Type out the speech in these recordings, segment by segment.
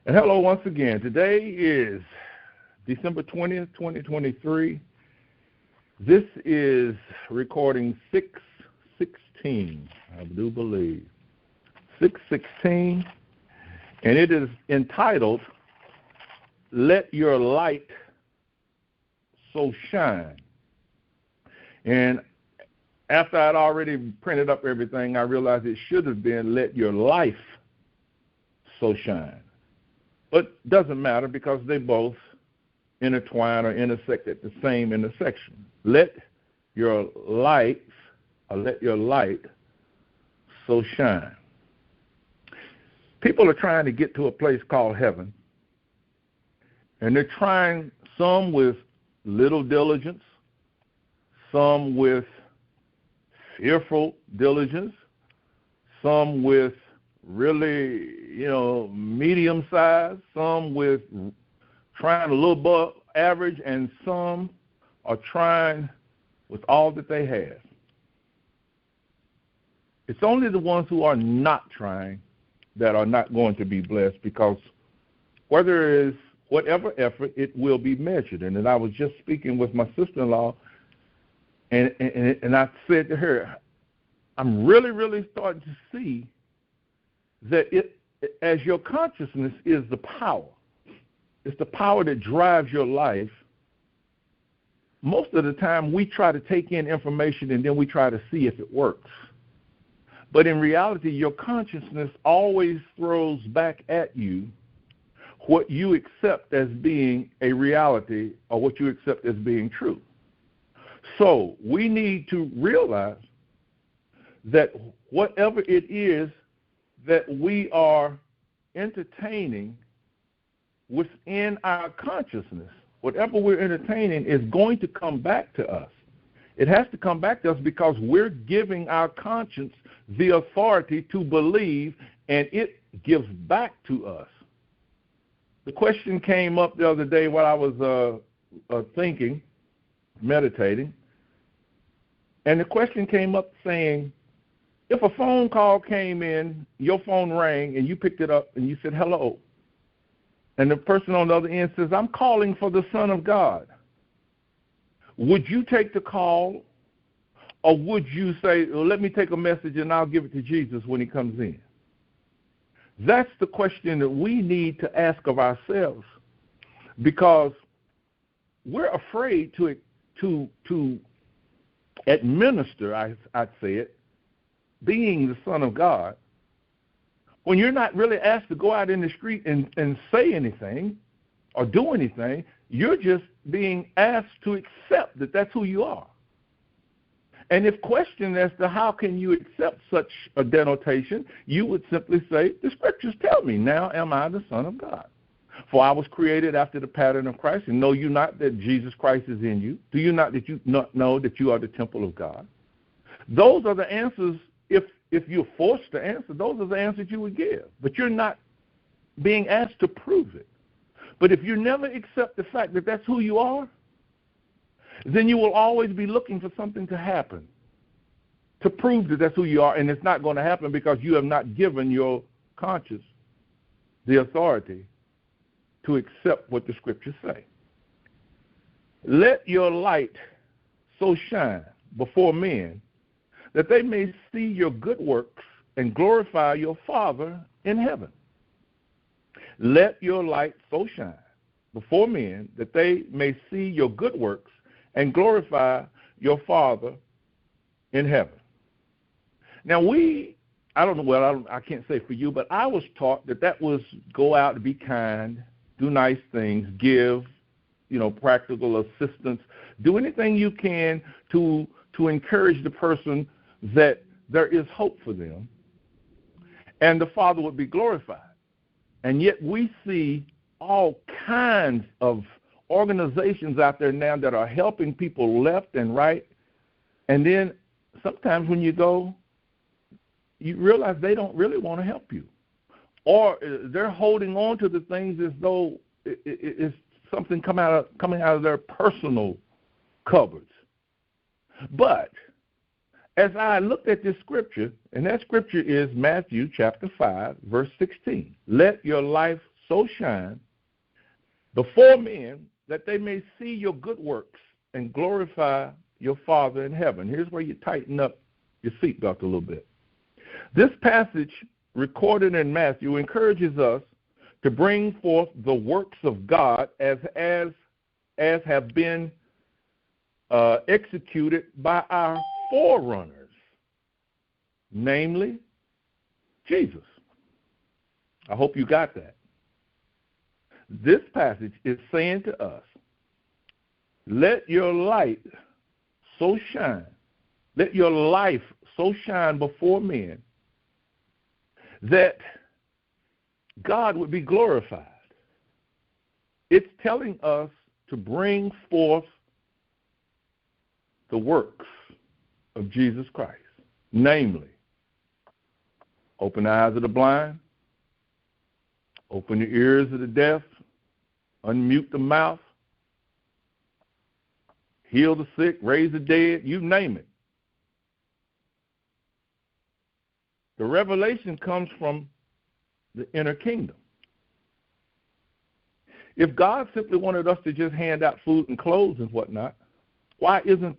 And hello once again. Today is December 20th, 2023. This is recording 616, I do believe. 616, and it is entitled, Let Your Light So Shine. And after I'd already printed up everything, I realized it should have been Let Your Life So Shine. But it doesn't matter because they both intertwine or intersect at the same intersection. Let your light so shine. People are trying to get to a place called heaven, and they're trying, some with little diligence, some with fearful diligence, some with really, medium size, some with trying a little above average, and some are trying with all that they have. It's only the ones who are not trying that are not going to be blessed, because where there is whatever effort, it will be measured. And then I was just speaking with my sister-in-law, and I said to her, I'm really starting to see that as your consciousness is the power. It's the power that drives your life. Most of the time, we try to take in information and then we try to see if it works. But in reality, your consciousness always throws back at you what you accept as being a reality or what you accept as being true. So we need to realize that whatever it is that we are entertaining within our consciousness, whatever we're entertaining is going to come back to us. It has to come back to us because we're giving our conscience the authority to believe, and it gives back to us. The question came up the other day while I was thinking, meditating, and the question came up saying, if a phone call came in, your phone rang, and you picked it up, and you said, hello, and the person on the other end says, I'm calling for the Son of God, would you take the call, or would you say, well, let me take a message and I'll give it to Jesus when he comes in? That's the question that we need to ask of ourselves, because we're afraid to administer, I'd say it, being the Son of God, when you're not really asked to go out in the street and say anything or do anything. You're just being asked to accept that that's who you are. And if questioned as to how can you accept such a denotation, you would simply say, the scriptures tell me, now am I the Son of God. For I was created after the pattern of Christ, and know you not that Jesus Christ is in you? Do you not that you not know that you are the temple of God? Those are the answers. If you're forced to answer, those are the answers you would give. But you're not being asked to prove it. But if you never accept the fact that that's who you are, then you will always be looking for something to happen to prove that that's who you are, and it's not going to happen because you have not given your conscience the authority to accept what the scriptures say. Let your light so shine before men that they may see your good works and glorify your Father in heaven. Let your light so shine before men that they may see your good works and glorify your Father in heaven. Now I can't say for you, but I was taught that was go out and be kind, do nice things, give, practical assistance, do anything you can to encourage the person that there is hope for them, and the Father would be glorified. And yet we see all kinds of organizations out there now that are helping people left and right, and then sometimes when you go, you realize they don't really want to help you, or they're holding on to the things as though it's something coming out of their personal cupboards. But as I looked at this scripture, and that scripture is Matthew chapter 5, verse 16. Let your life so shine before men that they may see your good works and glorify your Father in heaven. Here's where you tighten up your seatbelt a little bit. This passage recorded in Matthew encourages us to bring forth the works of God as have been executed by our forerunners, namely Jesus. I hope you got that. This passage is saying to us, let your light so shine, let your life so shine before men that God would be glorified. It's telling us to bring forth the works of Jesus Christ, namely, open the eyes of the blind, open the ears of the deaf, unmute the mouth, heal the sick, raise the dead, you name it. The revelation comes from the inner kingdom. If God simply wanted us to just hand out food and clothes and whatnot, why isn't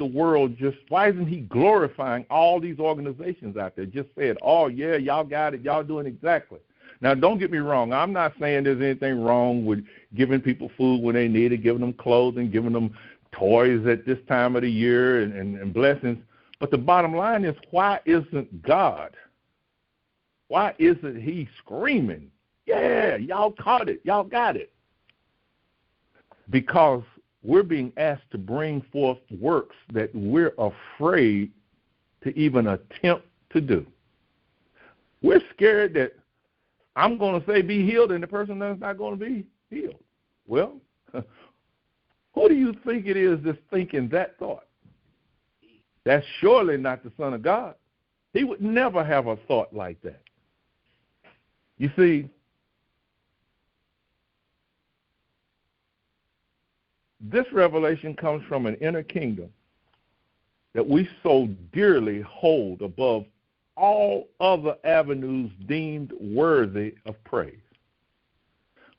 he glorifying all these organizations out there? Just said, oh, yeah, y'all got it, y'all doing exactly. Now, don't get me wrong. I'm not saying there's anything wrong with giving people food when they need it, giving them clothing, giving them toys at this time of the year and blessings. But the bottom line is, why isn't God? Why isn't he screaming, yeah, y'all caught it, y'all got it? Because we're being asked to bring forth works that we're afraid to even attempt to do. We're scared that I'm going to say be healed and the person that's not going to be healed. Well, who do you think it is that's thinking that thought? That's surely not the Son of God. He would never have a thought like that. You see, this revelation comes from an inner kingdom that we so dearly hold above all other avenues deemed worthy of praise.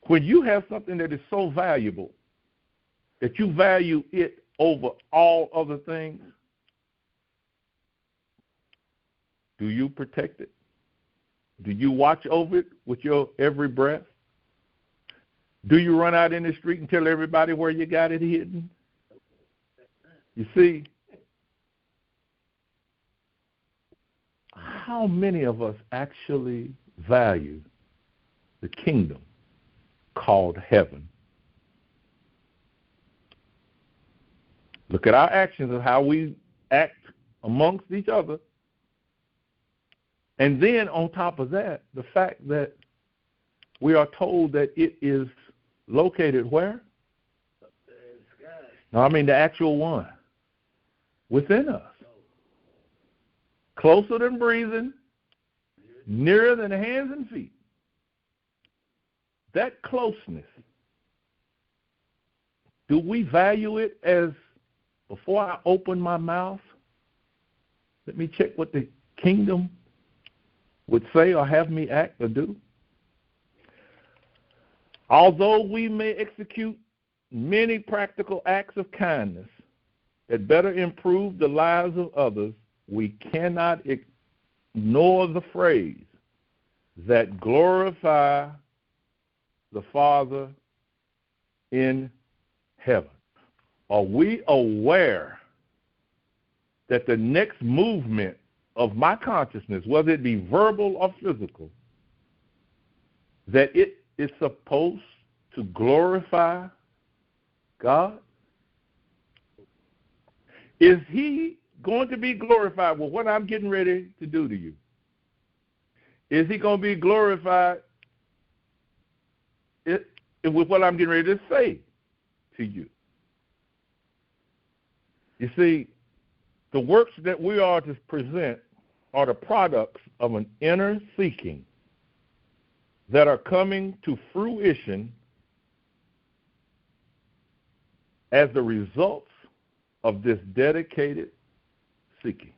When you have something that is so valuable that you value it over all other things, do you protect it? Do you watch over it with your every breath? Do you run out in the street and tell everybody where you got it hidden? You see, how many of us actually value the kingdom called heaven? Look at our actions of how we act amongst each other. And then on top of that, the fact that we are told that it is located where? Up there in the sky. No, I mean the actual one. Within us. Closer than breathing, nearer than the hands and feet. That closeness, do we value it as, before I open my mouth, let me check what the kingdom would say or have me act or do? Although we may execute many practical acts of kindness that better improve the lives of others, we cannot ignore the phrase that glorify the Father in heaven. Are we aware that the next movement of my consciousness, whether it be verbal or physical, that it is supposed to glorify God? Is he going to be glorified with what I'm getting ready to do to you? Is he going to be glorified with what I'm getting ready to say to you? You see, the works that we are to present are the products of an inner seeking that are coming to fruition as the results of this dedicated seeking.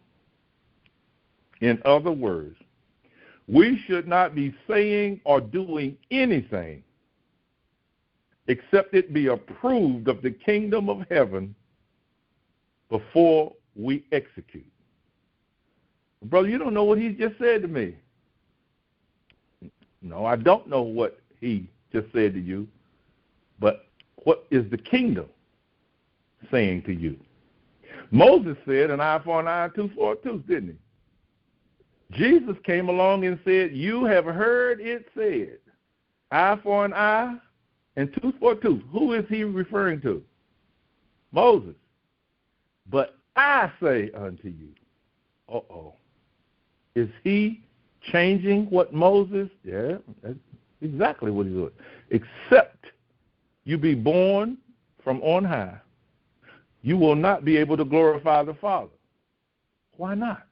In other words, we should not be saying or doing anything except it be approved of the kingdom of heaven before we execute. Brother, you don't know what he just said to me. No, I don't know what he just said to you, but what is the kingdom saying to you? Moses said an eye for an eye, tooth for a tooth, didn't he? Jesus came along and said, you have heard it said, eye for an eye and tooth for a tooth. Who is he referring to? Moses. But I say unto you, is he changing what Moses? Yeah, that's exactly what he's doing. Except you be born from on high, you will not be able to glorify the Father. Why not?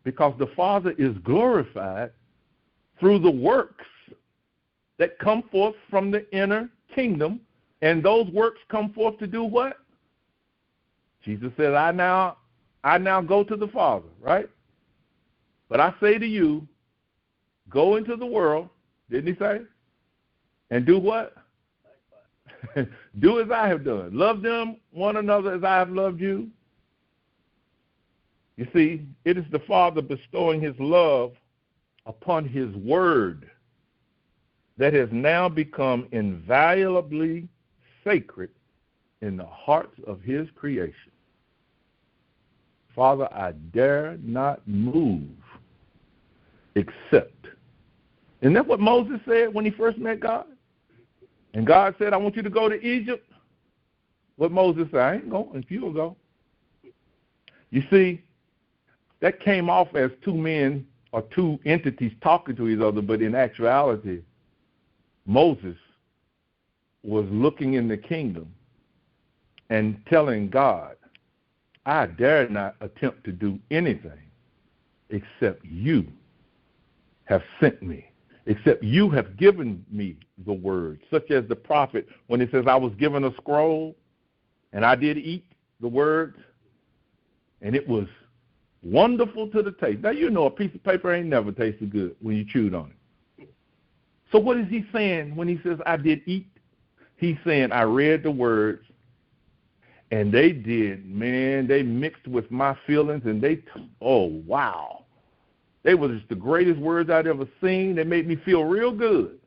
Because the Father is glorified through the works that come forth from the inner kingdom, and those works come forth to do what? Jesus said, I now go to the Father, right? But I say to you, go into the world, didn't he say? And do what? Do as I have done. Love them one another as I have loved you. You see, it is the Father bestowing his love upon his word that has now become inviolably sacred in the hearts of his creation. Father, I dare not move except. Isn't that what Moses said when he first met God? And God said, I want you to go to Egypt. What Moses said, I ain't going if you'll go. You see, that came off as two men or two entities talking to each other, but in actuality, Moses was looking in the kingdom and telling God, I dare not attempt to do anything except you have sent me, except you have given me the word, such as the prophet when it says I was given a scroll and I did eat the words and it was wonderful to the taste. Now, you know a piece of paper ain't never tasted good when you chewed on it. So what is he saying when he says I did eat? He's saying I read the words and they did, man, they mixed with my feelings and oh, wow. They were just the greatest words I'd ever seen. They made me feel real good.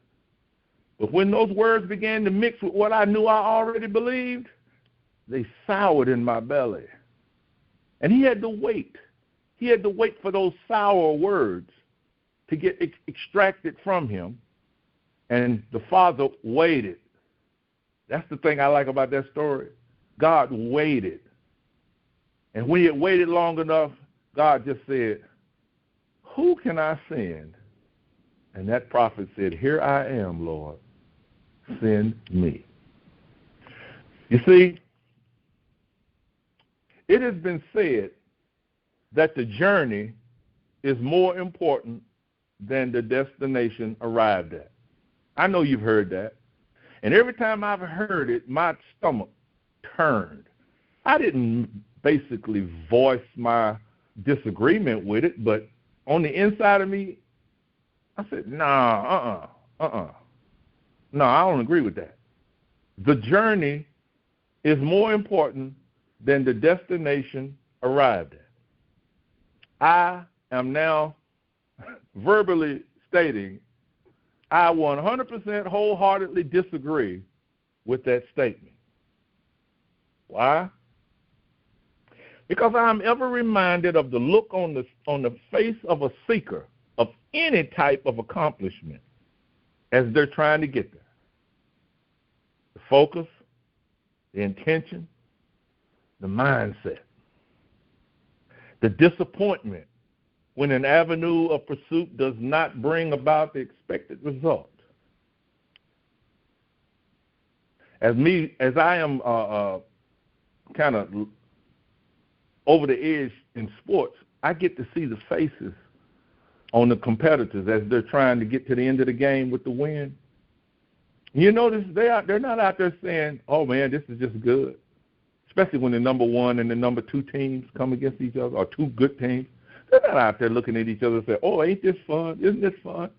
But when those words began to mix with what I knew I already believed, they soured in my belly. And he had to wait. He had to wait for those sour words to get extracted from him. And the Father waited. That's the thing I like about that story. God waited. And when he had waited long enough, God just said, who can I send? And that prophet said, here I am, Lord. Send me. You see, it has been said that the journey is more important than the destination arrived at. I know you've heard that. And every time I've heard it, my stomach turned. I didn't basically voice my disagreement with it, but on the inside of me, I said, no, I don't agree with that. The journey is more important than the destination arrived at. I am now verbally stating I 100% wholeheartedly disagree with that statement. Why? Because I'm ever reminded of the look on the face of a seeker of any type of accomplishment as they're trying to get there. The focus, the intention, the mindset. The disappointment when an avenue of pursuit does not bring about the expected result. As I am kind of over the edge in sports, I get to see the faces on the competitors as they're trying to get to the end of the game with the win. You notice they're not out there saying, oh, man, this is just good, especially when the number one and the number two teams come against each other, or two good teams. They're not out there looking at each other and saying, oh, ain't this fun? Isn't this fun?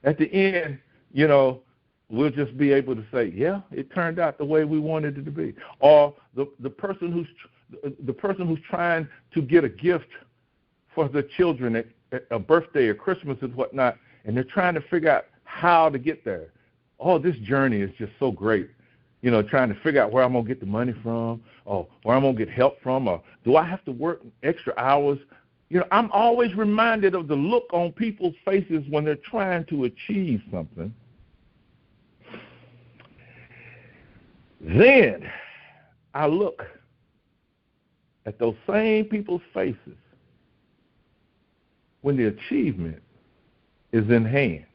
At the end, we'll just be able to say, yeah, it turned out the way we wanted it to be. Or the person who's trying to get a gift for the children at a birthday or Christmas and whatnot, and they're trying to figure out how to get there. Oh, this journey is just so great. Trying to figure out where I'm going to get the money from, or where I'm going to get help from, or do I have to work extra hours? I'm always reminded of the look on people's faces when they're trying to achieve something. Then I look at those same people's faces when the achievement is in hand,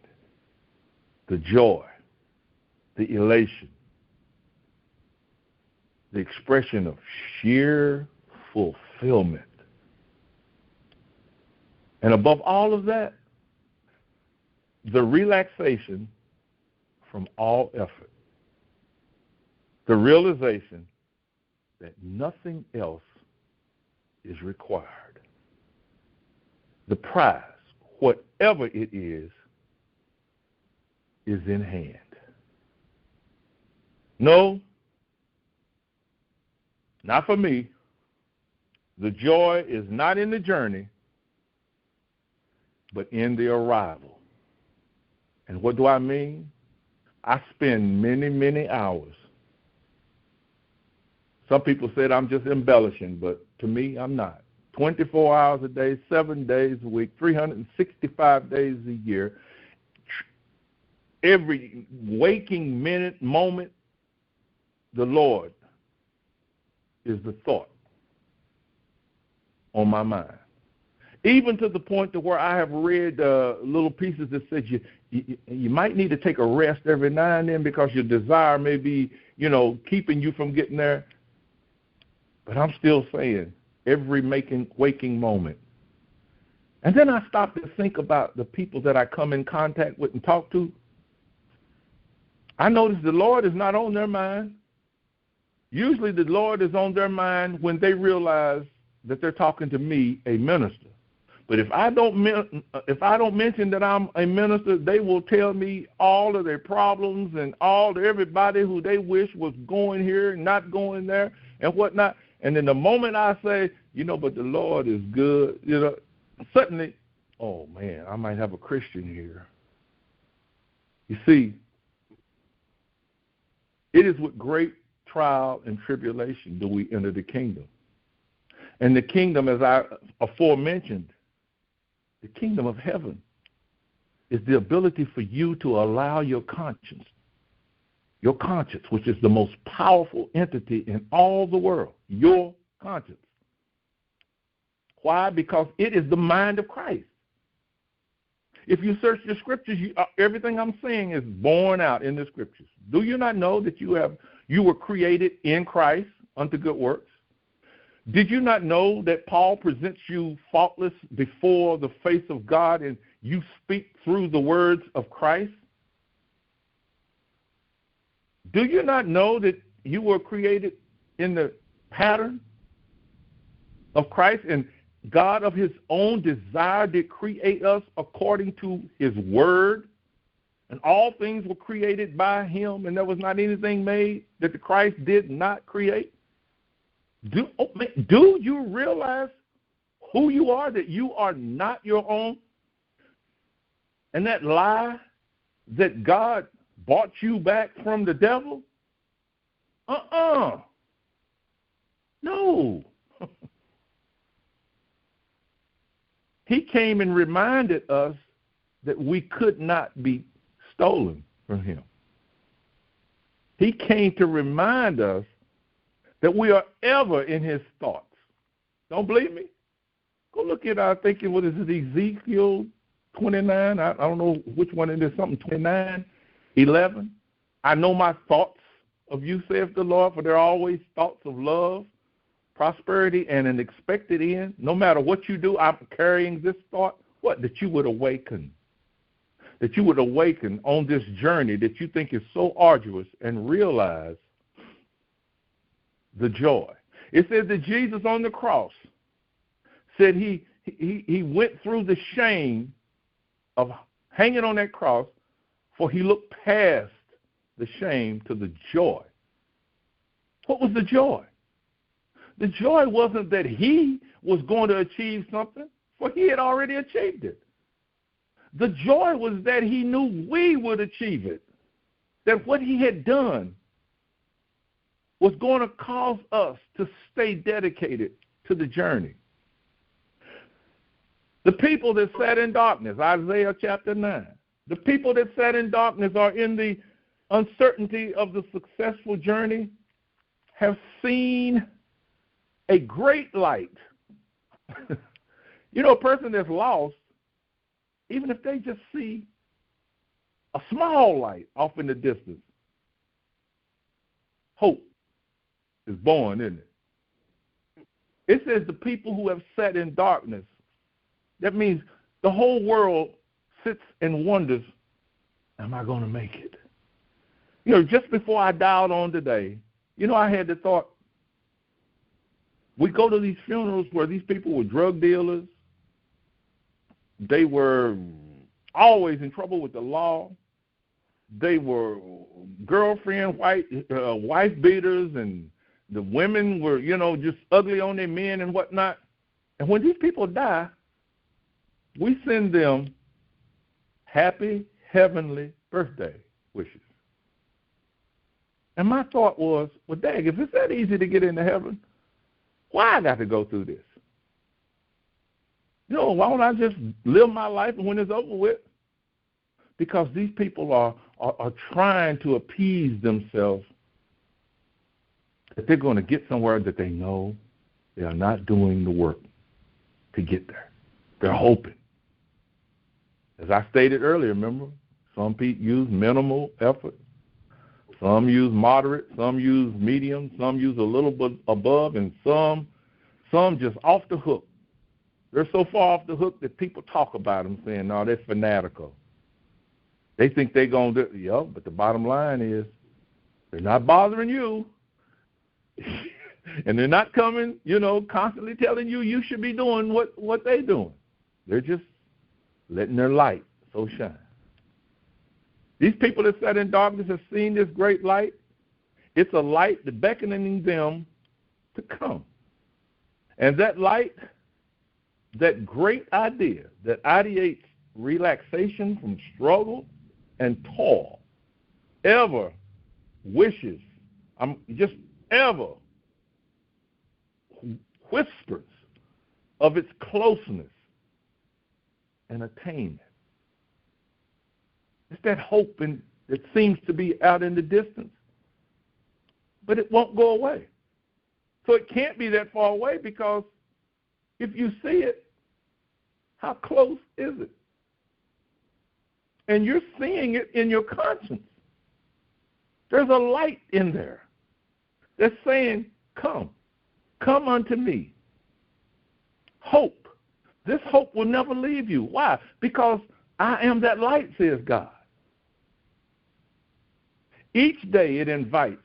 the joy, the elation, the expression of sheer fulfillment. And above all of that, the relaxation from all effort, the realization that nothing else is required. The prize, whatever it is in hand. No, not for me. The joy is not in the journey, but in the arrival. And what do I mean? I spend many, many hours. Some people said I'm just embellishing, but to me, I'm not. 24 hours a day, 7 days a week, 365 days a year. Every waking minute, moment, the Lord is the thought on my mind. Even to the point to where I have read little pieces that said you might need to take a rest every now and then because your desire may be, keeping you from getting there. But I'm still saying every waking moment. And then I stop to think about the people that I come in contact with and talk to. I notice the Lord is not on their mind. Usually the Lord is on their mind when they realize that they're talking to me, a minister. But if I don't mention that I'm a minister, they will tell me all of their problems and everybody who they wish was going here and not going there and whatnot. And then the moment I say, but the Lord is good, suddenly, oh man, I might have a Christian here. You see, it is with great trial and tribulation do we enter the kingdom. And the kingdom, as I aforementioned, the kingdom of heaven is the ability for you to allow your conscience, which is the most powerful entity in all the world, your conscience. Why? Because it is the mind of Christ. If you search the scriptures, everything I'm saying is borne out in the scriptures. Do you not know that you were created in Christ unto good works? Did you not know that Paul presents you faultless before the face of God and you speak through the words of Christ? Do you not know that you were created in the pattern of Christ and God of his own desire did create us according to his word? And all things were created by him, and there was not anything made that the Christ did not create? Do you realize who you are, that you are not your own? And that lie that God bought you back from the devil? No. He came and reminded us that we could not be stolen from him. He came to remind us that we are ever in his thoughts. Don't believe me? Go look at our thinking, what is it, Ezekiel 29? I don't know which one it is, something 29, 11. I know my thoughts of you, saith the Lord, for they're always thoughts of love, prosperity, and an expected end. No matter what you do, I'm carrying this thought, what? That you would awaken. That you would awaken on this journey that you think is so arduous and realize the joy. It says that Jesus on the cross said he went through the shame of hanging on that cross, for he looked past the shame to the joy. What was the joy? The joy wasn't that he was going to achieve something, for he had already achieved it. The joy was that he knew we would achieve it, that what he had done was going to cause us to stay dedicated to the journey. The people that sat in darkness, Isaiah chapter 9, the people that sat in darkness are in the uncertainty of the successful journey, have seen a great light. You know, a person that's lost, even if they just see a small light off in the distance, hope is born, isn't it? It says the people who have sat in darkness, that means the whole world sits and wonders, am I going to make it? You know, just before I dialed on today, you know, I had the thought, we go to these funerals where these people were drug dealers. They were always in trouble with the law. They were girlfriend, wife beaters, and the women were, you know, just ugly on their men and whatnot. And when these people die, we send them happy heavenly birthday wishes. And my thought was, well, dang, if it's that easy to get into heaven, why I got to go through this? You know, why don't I just live my life and when it's over with? Because these people are trying to appease themselves that they're going to get somewhere that they know they are not doing the work to get there. They're hoping. As I stated earlier, remember, some people use minimal effort. Some use moderate, some use medium, some use a little bit above, and some just off the hook. They're so far off the hook that people talk about them saying, no, they're fanatical. They think they're going to do it. But the bottom line is they're not bothering you. And they're not coming, you know, constantly telling you should be doing what they're doing. They're just letting their light so shine. These people that sat in darkness have seen this great light. It's a light that beckoning them to come. And that light, that great idea that ideates relaxation from struggle and toil, ever wishes, just ever whispers of its closeness and attainment. It's that hope that seems to be out in the distance, but it won't go away. So it can't be that far away, because if you see it, how close is it? And you're seeing it in your conscience. There's a light in there that's saying, come unto me. Hope. This hope will never leave you. Why? Because I am that light, says God. Each day it invites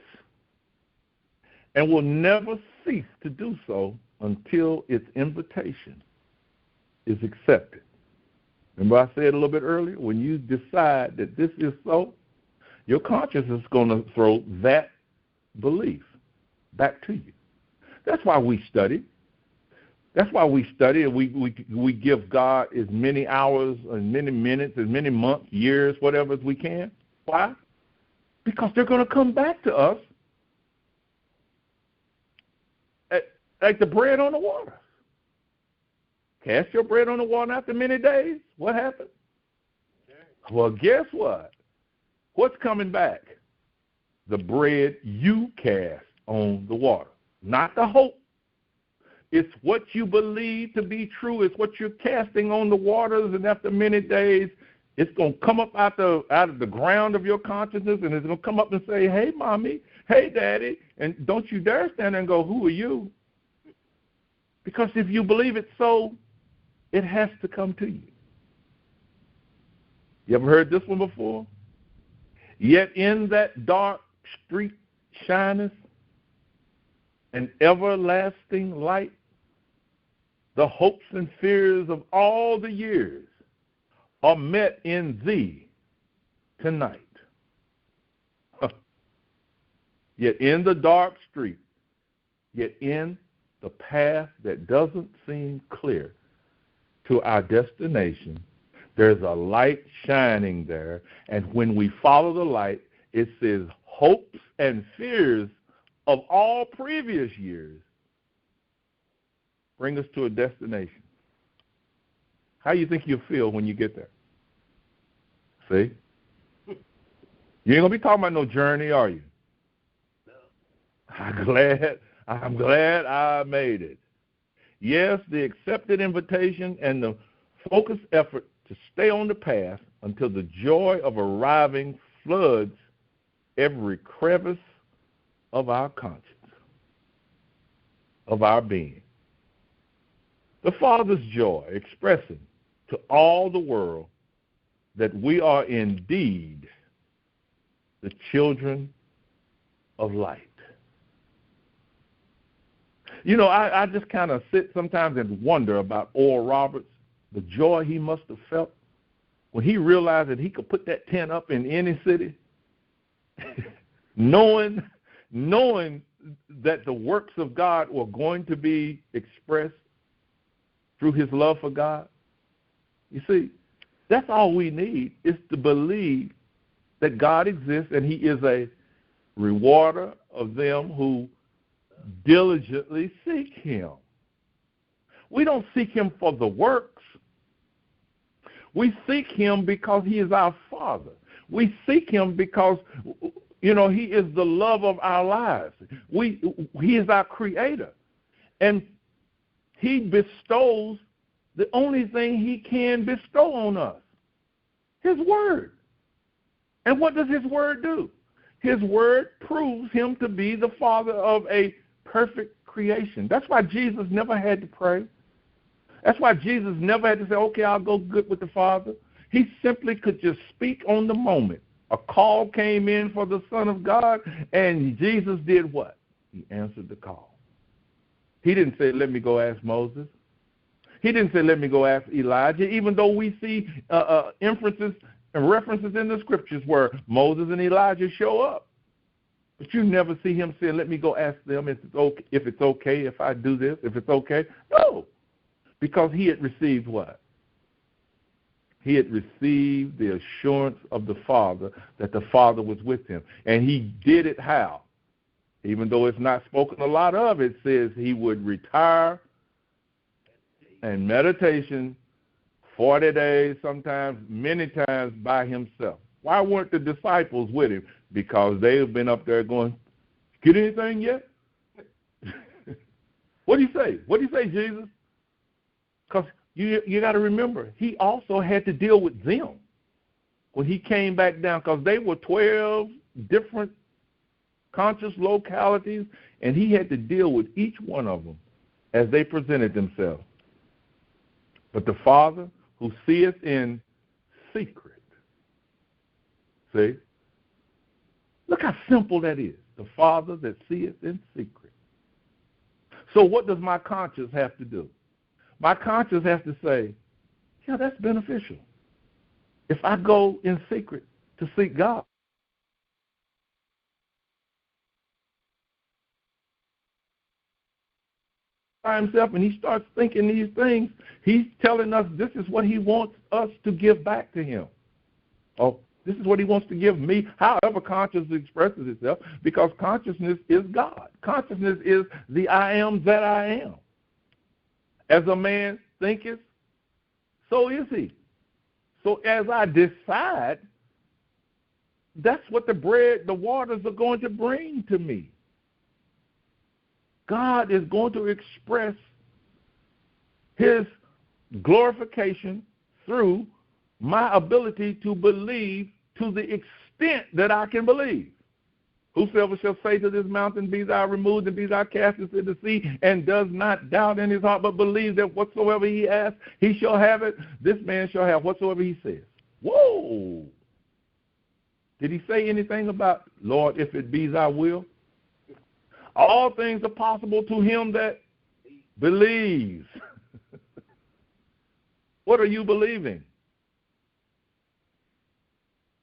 and will never cease to do so until its invitation is accepted. Remember I said a little bit earlier, when you decide that this is so, your conscience is going to throw that belief back to you. That's why we study. That's why we study, and we give God as many hours, as many minutes, as many months, years, whatever as we can. Why? Because they're going to come back to us like the bread on the water. Cast your bread on the water after many days. What happened? Well, guess what? What's coming back? The bread you cast on the water, not the hope. It's what you believe to be true. It's what you're casting on the waters, and after many days, it's going to come up out of the ground of your consciousness, and it's going to come up and say, hey, mommy, hey, daddy, and don't you dare stand there and go, who are you? Because if you believe it so, it has to come to you. You ever heard this one before? Yet in that dark street shineth an everlasting light. The hopes and fears of all the years are met in thee tonight. yet in the dark street, yet in the path that doesn't seem clear to our destination, there's a light shining there. And when we follow the light, it says hopes and fears of all previous years bring us to a destination. How do you think you'll feel when you get there? See? You ain't going to be talking about no journey, are you? No. I'm glad I made it. Yes, the accepted invitation and the focused effort to stay on the path until the joy of arriving floods every crevice of our conscience, of our being. The Father's joy expressing to all the world that we are indeed the children of light. You know, I just kind of sit sometimes and wonder about Oral Roberts, the joy he must have felt when he realized that he could put that tent up in any city, knowing that the works of God were going to be expressed through his love for God. You see, that's all we need, is to believe that God exists and he is a rewarder of them who diligently seek him. We don't seek him for the works. We seek him because he is our Father. We seek him because, you know, he is the love of our lives. He is our creator. And he bestows the only thing he can bestow on us, his word. And what does his word do? His word proves him to be the Father of a perfect creation. That's why Jesus never had to pray. That's why Jesus never had to say, okay, I'll go good with the Father. He simply could just speak on the moment. A call came in for the Son of God, and Jesus did what? He answered the call. He didn't say, let me go ask Moses. He didn't say, let me go ask Elijah, even though we see inferences and references in the scriptures where Moses and Elijah show up. But you never see him say, let me go ask them if it's okay if I do this, if it's okay. No, because he had received what? He had received the assurance of the Father that the Father was with him. And he did it how? Even though it's not spoken a lot of, it says he would retire and meditation 40 days, sometimes, many times by himself. Why weren't the disciples with him? Because they have been up there going, get anything yet? What do you say? What do you say, Jesus? Because you got to remember, he also had to deal with them when he came back down, because they were 12 different conscious localities, and he had to deal with each one of them as they presented themselves. But the Father who seeth in secret, see? Look how simple that is. The Father that seeth in secret. So what does my conscience have to do? My conscience has to say, yeah, that's beneficial. If I go in secret to seek God, by himself, and he starts thinking these things, he's telling us this is what he wants us to give back to him. Oh, this is what he wants to give me, however consciousness expresses itself, because consciousness is God. Consciousness is the I am that I am. As a man thinketh, so is he. So as I decide, that's what the waters are going to bring to me. God is going to express his glorification through my ability to believe to the extent that I can believe. Whosoever shall say to this mountain, be thou removed and be thou cast into the sea, and does not doubt in his heart, but believe that whatsoever he asks, he shall have it. This man shall have whatsoever he says. Whoa! Did he say anything about, Lord, if it be thy will? All things are possible to him that believes. What are you believing?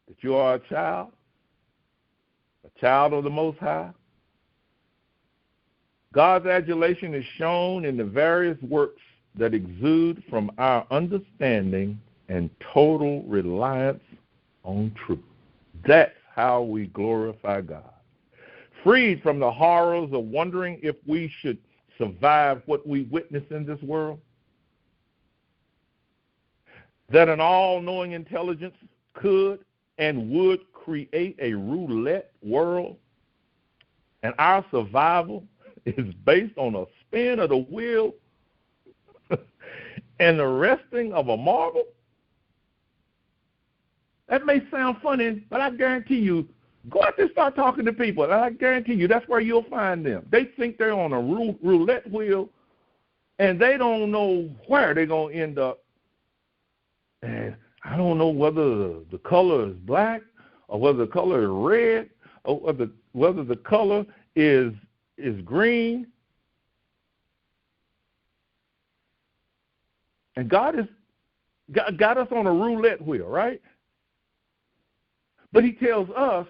That you are a child, a a child of the Most High. God's adulation is shown in the various works that exude from our understanding and total reliance on truth. That's how we glorify God. Freed from the horrors of wondering if we should survive what we witness in this world, that an all-knowing intelligence could and would create a roulette world, and our survival is based on a spin of the wheel and the resting of a marble. That may sound funny, but I guarantee you, go out there and start talking to people, and I guarantee you that's where you'll find them. They think they're on a roulette wheel, and they don't know where they're going to end up. And I don't know whether the color is black or whether the color is red or whether the color is green. And God has got us on a roulette wheel, right? But he tells us,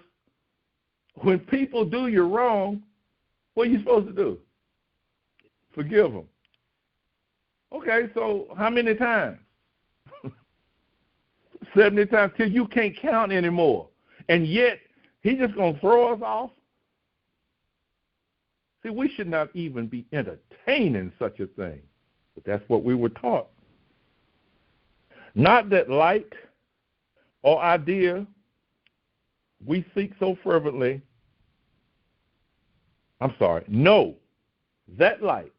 when people do you wrong, what are you supposed to do? Forgive them. Okay, so how many times? 70 times till you can't count anymore. And yet, he's just going to throw us off? See, we should not even be entertaining such a thing. But that's what we were taught. Not that light or idea we seek so fervently. No, that light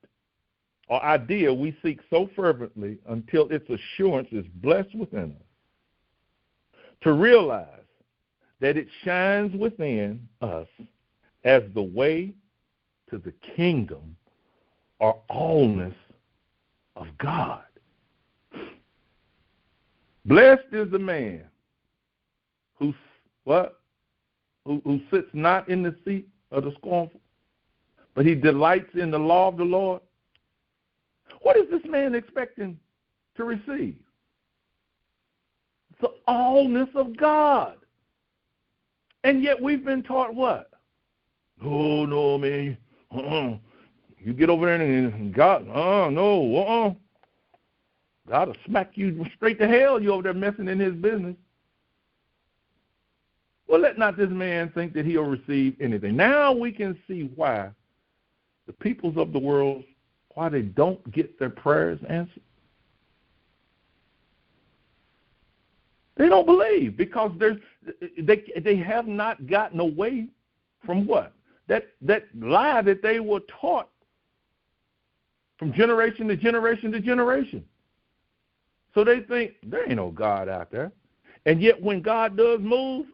or idea we seek so fervently until its assurance is blessed within us. To realize that it shines within us as the way to the kingdom or allness of God. Blessed is the man who sits not in the seat of the scornful, but he delights in the law of the Lord. What is this man expecting to receive? The allness of God. And yet we've been taught what? Oh, no, man. You get over there and God, God will smack you straight to hell. You over there messing in his business. Well, let not this man think that he'll receive anything. Now we can see why the peoples of the world, why they don't get their prayers answered. They don't believe because they have not gotten away from what? That lie that they were taught from generation to generation to generation. So they think there ain't no God out there. And yet when God does move,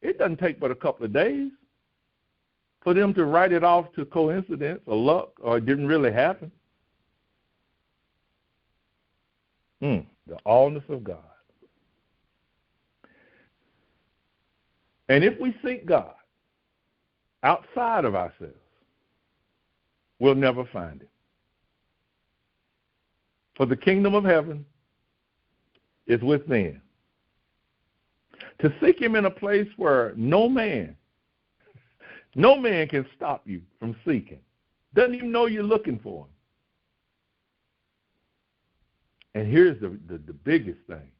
it doesn't take but a couple of days for them to write it off to coincidence or luck or it didn't really happen. The allness of God. And if we seek God outside of ourselves, we'll never find him. For the kingdom of heaven is within. To seek him in a place where no man can stop you from seeking. Doesn't even know you're looking for him. And here's the biggest thing.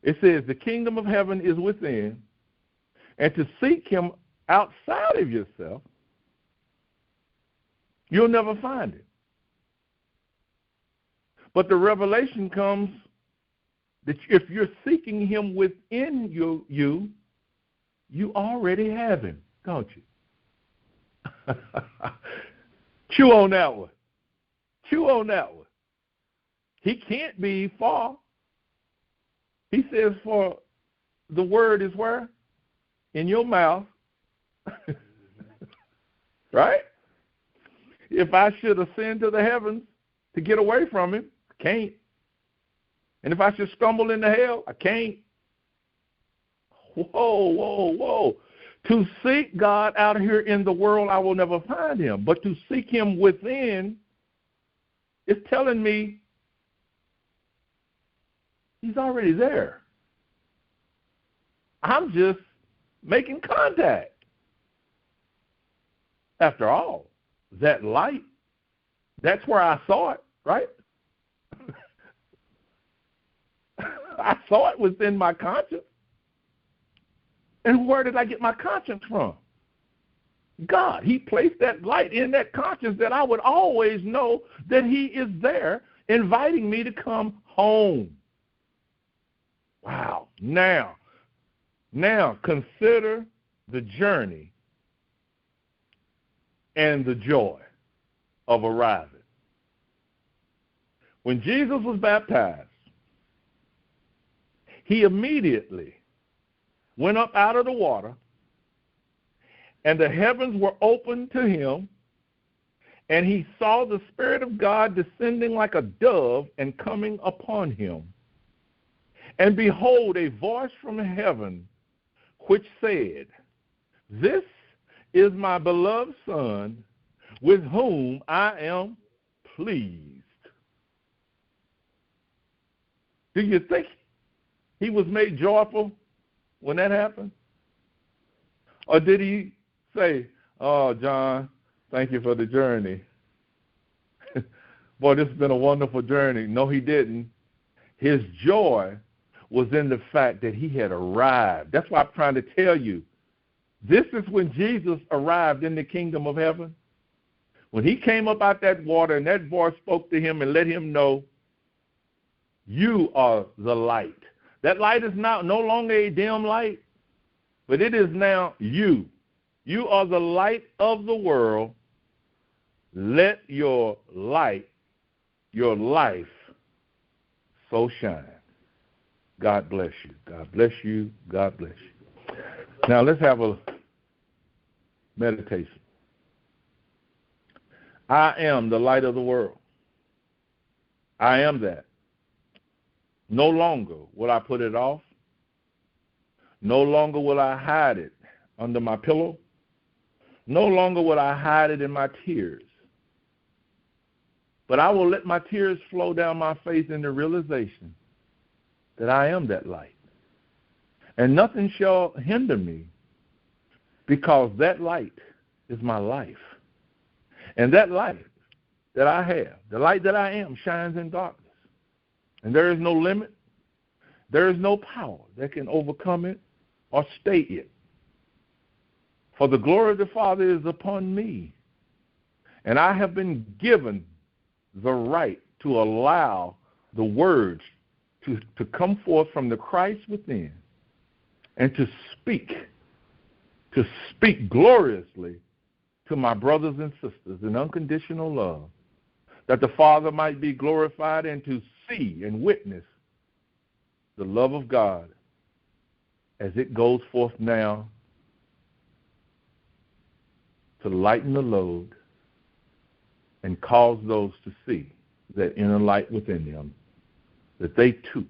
It says the kingdom of heaven is within, and to seek him outside of yourself, you'll never find it. But the revelation comes that if you're seeking him within you already have him, don't you? Chew on that one. Chew on that one. He can't be far. He says, for the word is where? In your mouth. Right? If I should ascend to the heavens to get away from him, I can't. And if I should stumble into hell, I can't. Whoa. To seek God out here in the world, I will never find him. But to seek him within is telling me he's already there. I'm just making contact. After all, that light, that's where I saw it, right? I saw it within my conscience. And where did I get my conscience from? God. He placed that light in that conscience that I would always know that he is there inviting me to come home. Wow. Now consider the journey and the joy of arriving. When Jesus was baptized, he immediately went up out of the water, and the heavens were opened to him, and he saw the Spirit of God descending like a dove and coming upon him. And behold, a voice from heaven which said, "This is my beloved Son, with whom I am pleased." Do you think he was made joyful when that happened? Or did he say, "Oh, John, thank you for the journey. Boy, this has been a wonderful journey"? No, he didn't. His joy was in the fact that he had arrived. That's why I'm trying to tell you. This is when Jesus arrived in the kingdom of heaven. When he came up out that water and that voice spoke to him and let him know, you are the light. That light is now no longer a dim light, but it is now you. You are the light of the world. Let your light, your life, so shine. God bless you. God bless you. God bless you. Now let's have a meditation. I am the light of the world. I am that. No longer will I put it off. No longer will I hide it under my pillow. No longer will I hide it in my tears. But I will let my tears flow down my face in the realization that I am that light. And nothing shall hinder me, because that light is my life. And that light that I have, the light that I am, shines in darkness. And there is no limit, there is no power that can overcome it or stay it. For the glory of the Father is upon me, and I have been given the right to allow the words to come forth from the Christ within and to speak gloriously to my brothers and sisters in unconditional love, that the Father might be glorified and to see and witness the love of God as it goes forth now to lighten the load and cause those to see that inner light within them, that they too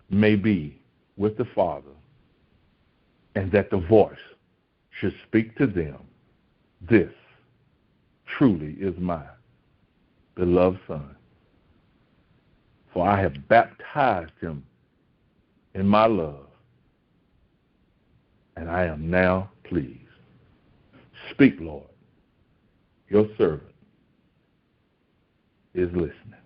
may be with the Father, and that the voice should speak to them, "This truly is my beloved Son, for I have baptized him in my love, and I am now pleased." Speak, Lord. Your servant is listening.